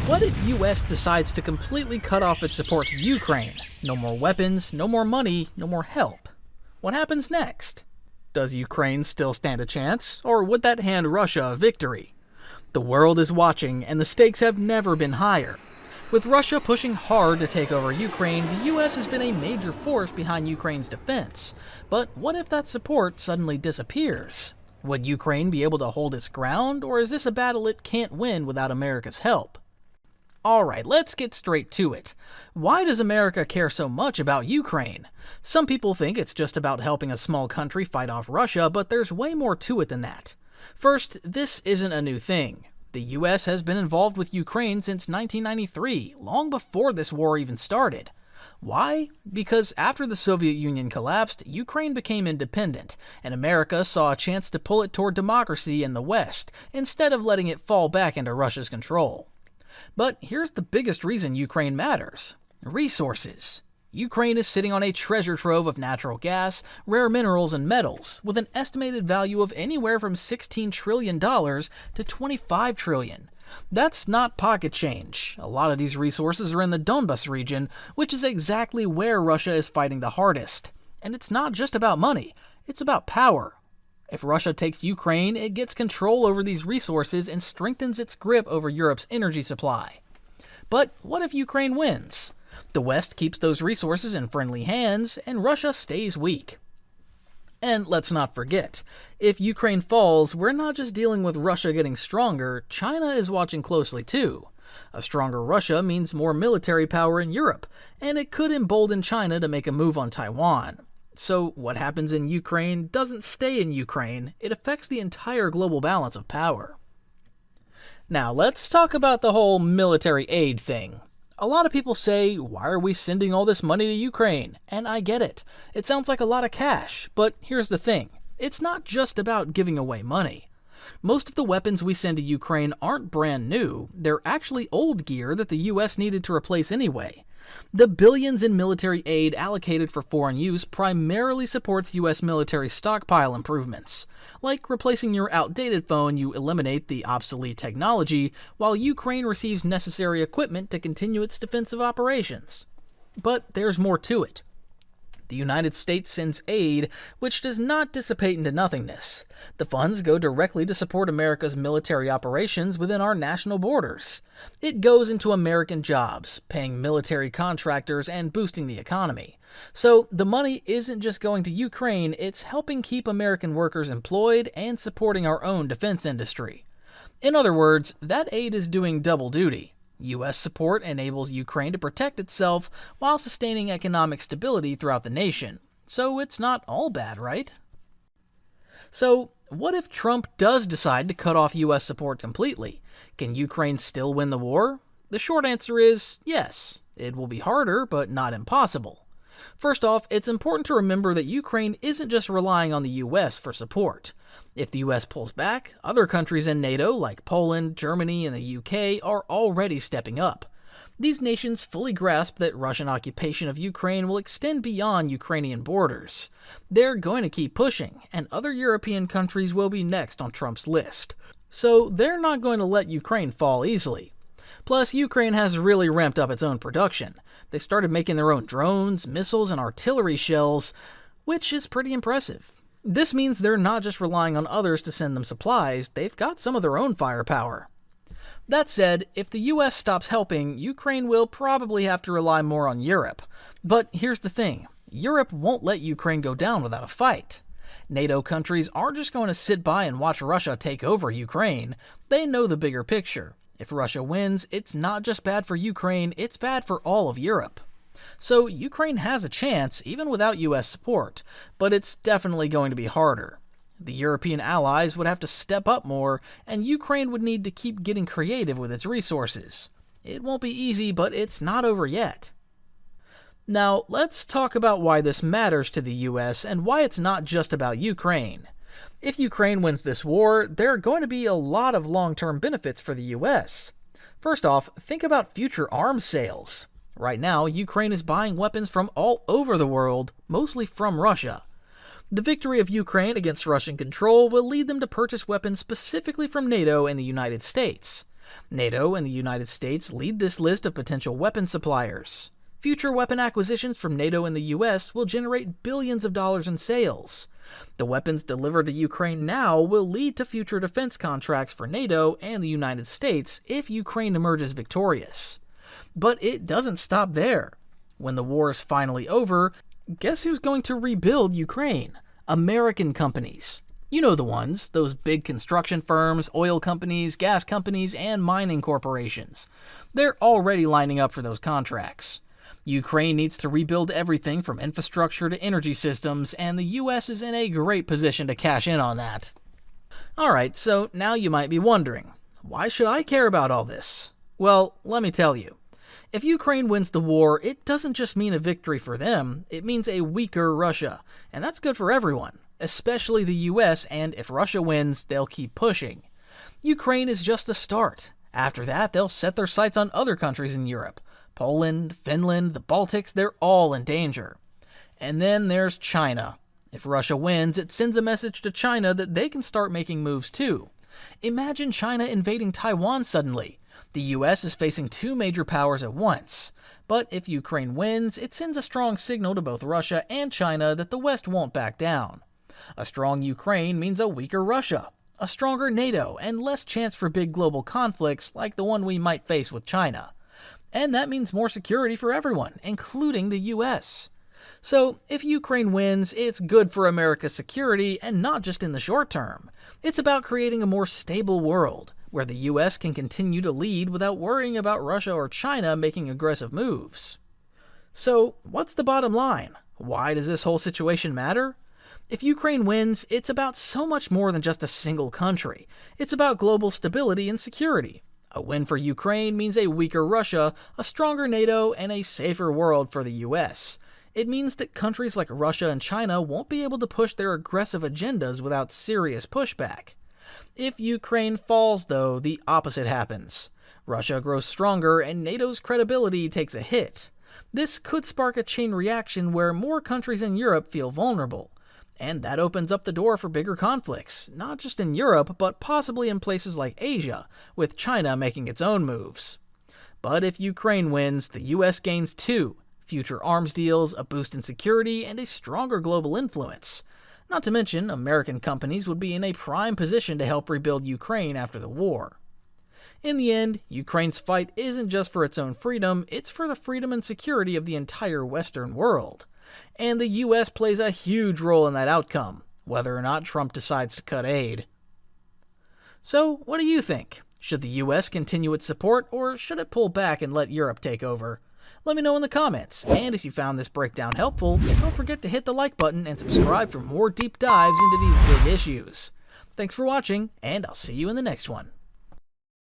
What if US decides to completely cut off its support to Ukraine? No more weapons, no more money, no more help. What happens next? Does Ukraine still stand a chance, or would that hand Russia a victory? The world is watching, and the stakes have never been higher. With Russia pushing hard to take over Ukraine, the US has been a major force behind Ukraine's defense. But what if that support suddenly disappears? Would Ukraine be able to hold its ground, or is this a battle it can't win without America's help? Alright, let's get straight to it. Why does America care so much about Ukraine? Some people think it's just about helping a small country fight off Russia, but there's way more to it than that. First, this isn't a new thing. The US has been involved with Ukraine since 1993, long before this war even started. Why? Because after the Soviet Union collapsed, Ukraine became independent, and America saw a chance to pull it toward democracy in the West, instead of letting it fall back into Russia's control. But here's the biggest reason Ukraine matters: resources. Ukraine is sitting on a treasure trove of natural gas, rare minerals, and metals, with an estimated value of anywhere from $16 trillion to $25 trillion. That's not pocket change. A lot of these resources are in the Donbas region, which is exactly where Russia is fighting the hardest. And it's not just about money, it's about power. If Russia takes Ukraine, it gets control over these resources and strengthens its grip over Europe's energy supply. But what if Ukraine wins? The West keeps those resources in friendly hands, and Russia stays weak. And let's not forget, if Ukraine falls, we're not just dealing with Russia getting stronger, China is watching closely too. A stronger Russia means more military power in Europe, and it could embolden China to make a move on Taiwan. So what happens in Ukraine doesn't stay in Ukraine, it affects the entire global balance of power. Now let's talk about the whole military aid thing. A lot of people say, why are we sending all this money to Ukraine? And I get it. It sounds like a lot of cash, but here's the thing. It's not just about giving away money. Most of the weapons we send to Ukraine aren't brand new, they're actually old gear that the US needed to replace anyway. The billions in military aid allocated for foreign use primarily supports US military stockpile improvements. Like replacing your outdated phone, you eliminate the obsolete technology, while Ukraine receives necessary equipment to continue its defensive operations. But there's more to it. The United States sends aid, which does not dissipate into nothingness. The funds go directly to support America's military operations within our national borders. It goes into American jobs, paying military contractors and boosting the economy. So the money isn't just going to Ukraine, it's helping keep American workers employed and supporting our own defense industry. In other words, that aid is doing double duty. U.S. support enables Ukraine to protect itself while sustaining economic stability throughout the nation. So it's not all bad, right? So, what if Trump does decide to cut off U.S. support completely? Can Ukraine still win the war? The short answer is yes. It will be harder, but not impossible. First off, it's important to remember that Ukraine isn't just relying on the U.S. for support. If the US pulls back, other countries in NATO, like Poland, Germany, and the UK, are already stepping up. These nations fully grasp that Russian occupation of Ukraine will extend beyond Ukrainian borders. They're going to keep pushing, and other European countries will be next on Trump's list. So they're not going to let Ukraine fall easily. Plus, Ukraine has really ramped up its own production. They started making their own drones, missiles, and artillery shells, which is pretty impressive. This means they're not just relying on others to send them supplies, they've got some of their own firepower. That said, if the US stops helping, Ukraine will probably have to rely more on Europe. But here's the thing, Europe won't let Ukraine go down without a fight. NATO countries aren't just going to sit by and watch Russia take over Ukraine, they know the bigger picture. If Russia wins, it's not just bad for Ukraine, it's bad for all of Europe. So Ukraine has a chance, even without US support, but it's definitely going to be harder. The European allies would have to step up more, and Ukraine would need to keep getting creative with its resources. It won't be easy, but it's not over yet. Now, let's talk about why this matters to the US and why it's not just about Ukraine. If Ukraine wins this war, there are going to be a lot of long-term benefits for the US. First off, think about future arms sales. Right now, Ukraine is buying weapons from all over the world, mostly from Russia. The victory of Ukraine against Russian control will lead them to purchase weapons specifically from NATO and the United States. NATO and the United States lead this list of potential weapon suppliers. Future weapon acquisitions from NATO and the US will generate billions of dollars in sales. The weapons delivered to Ukraine now will lead to future defense contracts for NATO and the United States if Ukraine emerges victorious. But it doesn't stop there. When the war is finally over, guess who's going to rebuild Ukraine? American companies. You know the ones, those big construction firms, oil companies, gas companies, and mining corporations. They're already lining up for those contracts. Ukraine needs to rebuild everything from infrastructure to energy systems, and the US is in a great position to cash in on that. Alright, so now you might be wondering, why should I care about all this? Well, let me tell you. If Ukraine wins the war, it doesn't just mean a victory for them, it means a weaker Russia, and that's good for everyone, especially the US, and if Russia wins, they'll keep pushing. Ukraine is just the start. After that, they'll set their sights on other countries in Europe. Poland, Finland, the Baltics, they're all in danger. And then there's China. If Russia wins, it sends a message to China that they can start making moves too. Imagine China invading Taiwan suddenly. The US is facing two major powers at once. But if Ukraine wins, it sends a strong signal to both Russia and China that the West won't back down. A strong Ukraine means a weaker Russia, a stronger NATO, and less chance for big global conflicts like the one we might face with China. And that means more security for everyone, including the US. So, if Ukraine wins, it's good for America's security, and not just in the short term. It's about creating a more stable world, where the US can continue to lead without worrying about Russia or China making aggressive moves. So, what's the bottom line? Why does this whole situation matter? If Ukraine wins, it's about so much more than just a single country. It's about global stability and security. A win for Ukraine means a weaker Russia, a stronger NATO, and a safer world for the US. It means that countries like Russia and China won't be able to push their aggressive agendas without serious pushback. If Ukraine falls, though, the opposite happens. Russia grows stronger and NATO's credibility takes a hit. This could spark a chain reaction where more countries in Europe feel vulnerable. And that opens up the door for bigger conflicts, not just in Europe, but possibly in places like Asia, with China making its own moves. But if Ukraine wins, the US gains too: future arms deals, a boost in security, and a stronger global influence. Not to mention, American companies would be in a prime position to help rebuild Ukraine after the war. In the end, Ukraine's fight isn't just for its own freedom, it's for the freedom and security of the entire Western world. And the US plays a huge role in that outcome, whether or not Trump decides to cut aid. So, what do you think? Should the US continue its support, or should it pull back and let Europe take over? Let me know in the comments, and if you found this breakdown helpful, don't forget to hit the like button and subscribe for more deep dives into these big issues. Thanks for watching, and I'll see you in the next one.